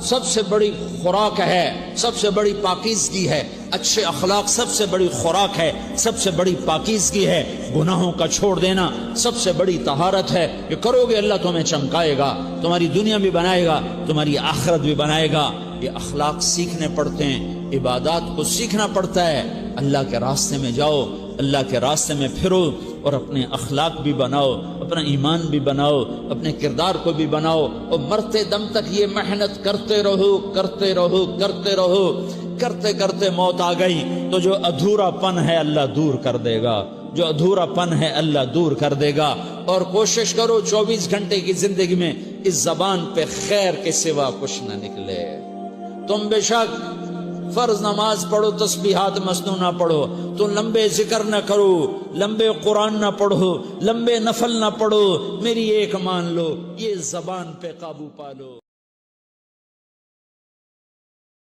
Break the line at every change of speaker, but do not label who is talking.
سب سے بڑی خوراک ہے، سب سے بڑی پاکیزگی ہے، اچھے اخلاق سب سے بڑی خوراک ہے، سب سے بڑی پاکیزگی ہے، گناہوں کا چھوڑ دینا سب سے بڑی طہارت ہے۔ یہ کرو گے اللہ تمہیں چمکائے گا، تمہاری دنیا بھی بنائے گا، تمہاری آخرت بھی بنائے گا۔ یہ اخلاق سیکھنے پڑتے ہیں، عبادات کو سیکھنا پڑتا ہے۔ اللہ کے راستے میں جاؤ، اللہ کے راستے میں پھرو، اور اپنے اخلاق بھی بناؤ، اپنا ایمان بھی بناؤ، اپنے کردار کو بھی بناؤ، اور مرتے دم تک یہ محنت کرتے رہو کرتے رہو کرتے رہو۔ کرتے کرتے موت آ گئی تو جو ادھورا پن ہے اللہ دور کر دے گا، جو ادھورا پن ہے اللہ دور کر دے گا۔ اور کوشش کرو 24 گھنٹے کی زندگی میں اس زبان پہ خیر کے سوا کچھ نہ نکلے۔ تم بے شک فرض نماز پڑھو، تسبیحات مسنون نہ پڑھو، تو لمبے ذکر نہ کرو، لمبے قرآن نہ پڑھو، لمبے نفل نہ پڑھو، میری ایک مان لو، یہ زبان پہ قابو پالو۔